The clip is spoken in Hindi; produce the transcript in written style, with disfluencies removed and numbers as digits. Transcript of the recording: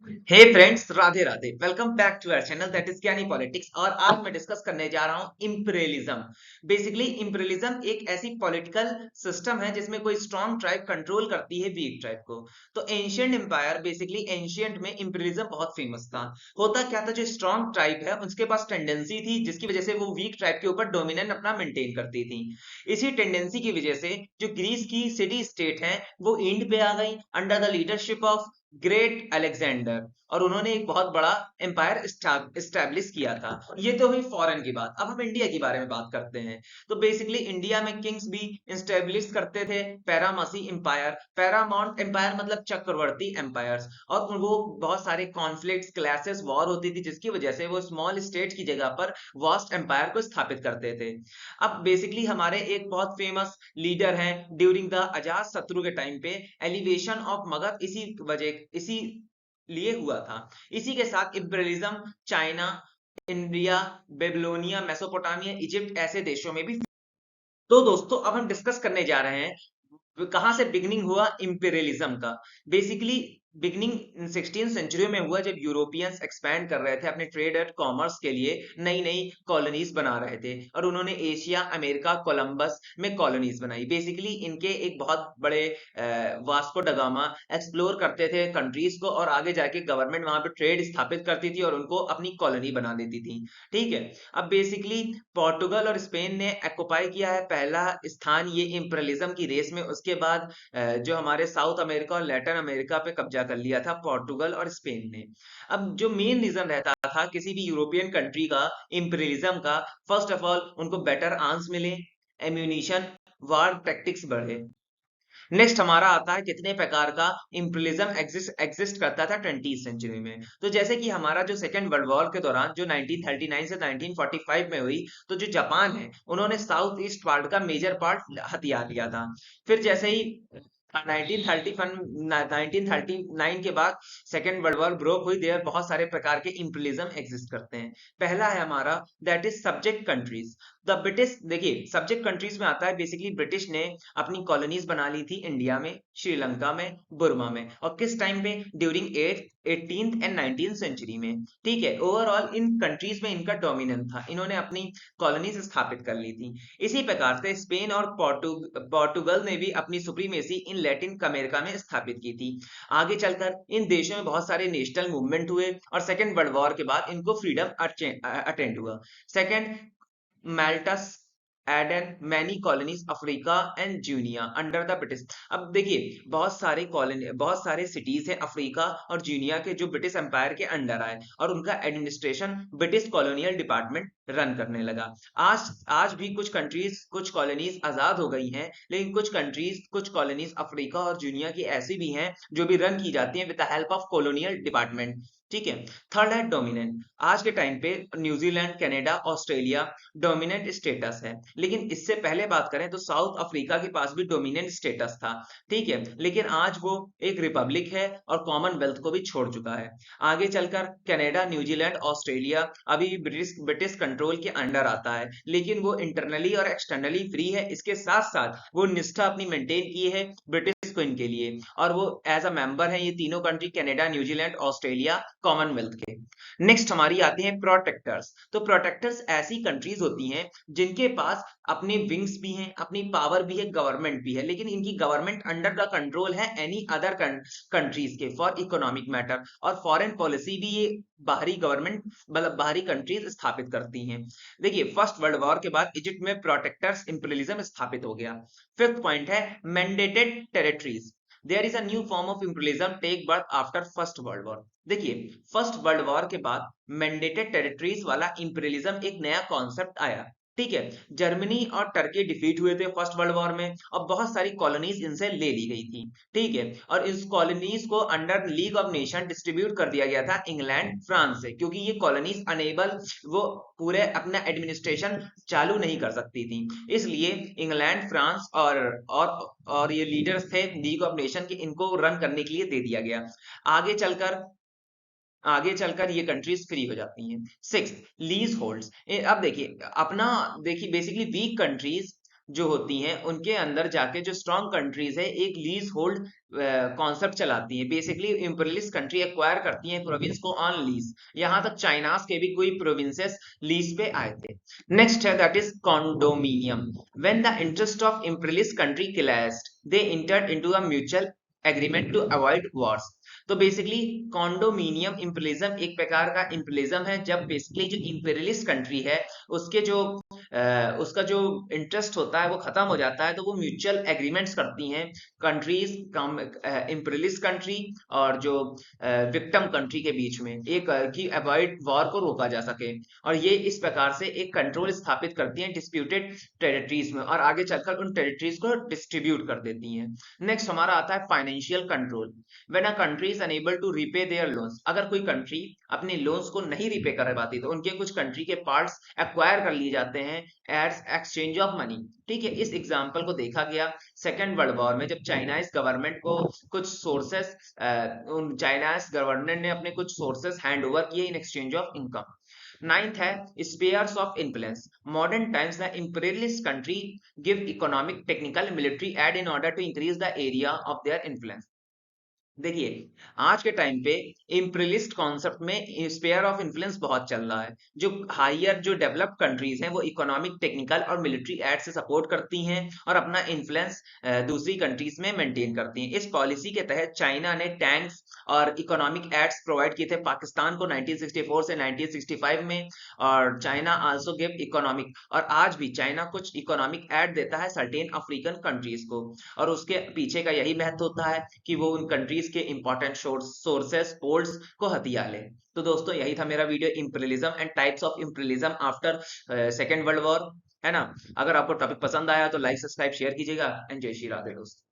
Hey friends, Radhe Radhe. Welcome back to our channel that is Gyani politics. और आज मैं डिस्कस करने जा रहा हूं इंपीरियलिज्म। बेसिकली इंपीरियलिज्म एक ऐसी पॉलिटिकल सिस्टम है जिसमें कोई स्ट्रॉन्ग ट्राइब कंट्रोल करती है वीक ट्राइब को। तो एंशियंट एम्पायर, बेसिकली एंशियंट में इंपीरियलिज्म बहुत फेमस था। होता क्या था, जो स्ट्रॉन्ग ट्राइब है उसके पास टेंडेंसी थी जिसकी वजह से वो वीक ट्राइब के ऊपर डोमिनेंट अपना मेंटेन करती थी। इसी टेंडेंसी की वजह से जो ग्रीस की सिटी स्टेट है वो इंड पे आ गई under the leadership of great Alexander. और उन्होंने एक बहुत बड़ा एम्पायर स्टैब्लिश किया था। ये तो हुई फॉरेन की बात। अब हम इंडिया के बारे में बात करते हैं। तो बेसिकली इंडिया में किंग्स भी स्टैब्लिश करते थे पैरामसी एम्पायर। पैरामाउंट एम्पायर मतलब चक्रवर्ती एम्पायर्स। और वो बहुत सारे कॉन्फ्लिक्ट्स, क्लैशेस, वॉर होती थी जिसकी वजह से वो स्मॉल स्टेट की जगह पर वास्ट एम्पायर को स्थापित करते थे। अब बेसिकली हमारे एक बहुत फेमस लीडर हैं ड्यूरिंग द अजात शत्रु के टाइम पे। एलिवेशन ऑफ मगध इसी लिए हुआ था। इसी के साथ imperialism China, India, Babylonia, Mesopotamia, Egypt ऐसे देशों में भी। तो दोस्तों अब हम डिस्कस करने जा रहे हैं कहां से बिगनिंग हुआ इंपीरियलिज्म का। बेसिकली बिगनिंग 16th सेंचुरी में हुआ जब यूरोपियंस एक्सपैंड कर रहे थे अपने ट्रेड एंड कॉमर्स के लिए, नई नई कॉलोनीज बना रहे थे। और उन्होंने एशिया, अमेरिका, कोलंबस में कॉलोनीज बनाई। बेसिकली इनके एक बहुत बड़े वास्को डगामा एक्सप्लोर करते थे कंट्रीज को, और आगे जाके गवर्नमेंट वहां पे ट्रेड स्थापित करती थी और उनको अपनी कॉलोनी बना देती थी। ठीक है। अब बेसिकली पोर्टुगल और स्पेन ने ऑक्युपाई किया है पहला स्थान ये इंपीरियलिज्म की रेस में। उसके बाद जो हमारे साउथ अमेरिका और लैटिन अमेरिका पे कब्जा कर लिया था पोर्टुगल और स्पेन ने। अब जो मेन रीजन रहता था किसी भी यूरोपियन कंट्री का इंपीरियलिज्म का, फर्स्ट ऑफ ऑल उनको बेटर आर्म्स मिले, एम्यूनिशन, वार टैक्टिक्स बढ़े। नेक्स्ट हमारा आता है कितने प्रकार का इंपीरियलिज्म एग्जिस्ट करता था 20th सेंचुरी में। तो जैसे कि हमारा जो सेकेंड वर्ल्ड वॉर के दौरान जो 1939 से 1945 में हुई, तो जो जापान है उन्होंने साउथ ईस्ट पार्ट का मेजर पार्ट हथिया लिया था। फिर जैसे ही 1939 के बाद सेकेंड वर्ल्ड वॉर ब्रोक हुई, देयर बहुत सारे प्रकार के इंपीरियलिज्म एग्जिस्ट करते हैं। पहला है हमारा that is subject countries. The British, देखिए सब्जेक्ट कंट्रीज में आता है बेसिकली ब्रिटिश ने अपनी कॉलोनीज बना ली थी इंडिया में, श्रीलंका में, बुर्मा में। और किस टाइम पे, during 18th and 19th century में। ठीक है। ओवरऑल इन कंट्रीज में इनका डोमिनेंस था, इन्होंने अपनी कॉलोनीज स्थापित कर ली थी। इसी प्रकार से स्पेन और पोर्टुगल ने भी अपनी सुप्रीमेसी इन लैटिन अमेरिका में स्थापित की थी। आगे चलकर इन देशों में बहुत सारे नेशनल मूवमेंट हुए और सेकेंड वर्ल्ड वॉर के बाद इनको फ्रीडम अटेंड हुआ। Second, Maltas added many colonies Africa and Junia under the British. अब देखिए बहुत सारे कॉलोनी, बहुत सारे सिटीज हैं अफ्रीका और जूनिया के जो ब्रिटिश एम्पायर के अंडर आए, और उनका administration British colonial department run करने लगा। आज आज भी कुछ कंट्रीज, कुछ कॉलोनीज आजाद हो गई हैं, लेकिन कुछ कंट्रीज, कुछ कॉलोनीज अफ्रीका और जूनिया की ऐसी भी हैं जो भी रन की जाती हैं with the help of colonial department. ठीक है। थर्ड है डोमिनेंट। आज के टाइम पे New Zealand, Canada, Australia dominant status है। लेकिन इससे पहले बात करें तो साउथ अफ्रीका के पास भी डोमिनेंट स्टेटस था। ठीक है। लेकिन आज वो एक रिपब्लिक है और कॉमनवेल्थ को भी छोड़ चुका है। आगे चलकर कनाडा, न्यूजीलैंड, ऑस्ट्रेलिया अभी भी ब्रिटिश ब्रिटिश कंट्रोल के अंडर आता है, लेकिन वो इंटरनली और एक्सटर्नली फ्री है। इसके साथ साथ वो निष्ठा अपनी मेंटेन की है ब्रिटिश क्वीन के लिए, और वो एज अ मेंबर है ये तीनों country, Canada, New Zealand, Australia, Commonwealth के। नेक्स्ट हमारी आती है प्रोटेक्टर्स। तो प्रोटेक्टर्स ऐसी कंट्रीज होती हैं जिनके पास अपने विंग्स भी हैं, अपनी पावर भी है, गवर्नमेंट भी है, लेकिन इनकी गवर्नमेंट अंडर द कंट्रोल है एनी अदर कंट्रीज के फॉर इकोनॉमिक मैटर, और फॉरेन पॉलिसी भी ये बाहरी गवर्नमेंट मतलब बाहरी कंट्रीज स्थापित करती हैं। देखिए फर्स्ट वर्ल्ड वॉर के बाद इजिप्ट में प्रोटेक्टर्स इंपीरियलिज्म स्थापित हो गया। फिफ्थ पॉइंट है mandated territories. There is a new form of imperialism take birth after First World War. देखिए फर्स्ट वर्ल्ड वॉर के बाद मैंडेटेड टेरिटरीज वाला इंपीरियलिज्म एक नया कॉन्सेप्ट आया। ठीक है। जर्मनी और टर्की डिफीट हुए थे फर्स्ट वर्ल्ड वॉर में, और बहुत सारी कॉलोनीज इनसे ले ली गई थी। ठीक है। और इस कॉलोनीज को under league of nation distribute कर दिया गया था इंग्लैंड, फ्रांस से, क्योंकि ये कॉलोनीज अनेबल, वो पूरे अपना एडमिनिस्ट्रेशन चालू नहीं कर सकती थी। इसलिए इंग्लैंड, फ्रांस और ये लीडर्स थे लीग ऑफ नेशन के, इनको रन करने के लिए दे दिया गया। आगे चलकर आगे चलकर ये कंट्रीज फ्री हो जाती हैं। Six, lease holds. अब देखिए अपना, देखिए बेसिकली वीक कंट्रीज जो होती हैं उनके अंदर जाके जो स्ट्रॉन्ग कंट्रीज है एक लीज होल्ड कॉन्सेप्ट चलाती हैं। बेसिकली इंपीरियलिस्ट कंट्री एक्वायर करती हैं प्रोविंस को ऑन लीज। यहाँ तक चाइनास के भी कोई प्रोविंसेस लीज पे आए थे। नेक्स्ट है that is condominium. When the interest of imperialist country clashed they entered into a mutual agreement to avoid wars. तो बेसिकली कॉन्डोमिनियम इंपीरियलिज्म एक प्रकार का इंपीरियलिज्म है जब बेसिकली जो इंपीरियलिस्ट कंट्री है उसके जो उसका जो इंटरेस्ट होता है वो खत्म हो जाता है, तो वो म्यूचुअल एग्रीमेंट्स करती हैं कंट्रीज, इंपीरियलिस्ट कंट्री और जो विक्टिम कंट्री के बीच में, एक कि अवॉइड वॉर को रोका जा सके। और ये इस प्रकार से एक कंट्रोल स्थापित करती हैं डिस्प्यूटेड टेरिटरीज में और आगे चलकर उन टेरिटरीज को डिस्ट्रीब्यूट कर देती हैं। नेक्स्ट हमारा आता है financial control. When a country is unable to repay their loans, अगर कोई कंट्री अपने लोन्स को नहीं रीपे कर पाती तो उनके कुछ कंट्री के पार्ट्स एक्वायर कर लिए जाते हैं एज एक्सचेंज ऑफ मनी। ठीक है, इस एग्जांपल को देखा गया सेकेंड वर्ल्ड वॉर में, जब चाइनाइज गवर्नमेंट को कुछ सोर्सेस चाइनाइज गवर्नमेंट ने अपने कुछ सोर्सेस हैंड ओवर किए in exchange of income. Ninth है spheres of influence. Modern times the imperialist country give economic, technical, military aid in order to increase the area of their influence. देखिए आज के टाइम पे इम्पीरियलिस्ट कॉन्सेप्ट में स्पेयर ऑफ इन्फ्लुएंस बहुत चल रहा है। जो हायर जो डेवलप्ड कंट्रीज हैं वो इकोनॉमिक, टेक्निकल और मिलिट्री एड से सपोर्ट करती हैं और अपना इन्फ्लुएंस दूसरी कंट्रीज में मेंटेन करती हैं। इस पॉलिसी के तहत चाइना ने टैंक्स और इकोनॉमिक एड्स प्रोवाइड किए थे पाकिस्तान को 1964 से 1965 में, और चाइना आल्सो गिव इकोनॉमिक, और आज भी चाइना कुछ इकोनॉमिक एड देता है सर्टेन अफ्रीकन कंट्रीज को, और उसके पीछे का यही महत्व होता है कि वो उन कंट्रीज के इंपॉर्टेंट सोर्सेस, पोर्ट्स को हथिया ले। तो दोस्तों यही था मेरा video imperialism and types of imperialism after second world war, है ना। अगर आपको टॉपिक पसंद आया तो लाइक, सब्सक्राइब, शेयर कीजिएगा एंड जय श्री राधे दोस्तों।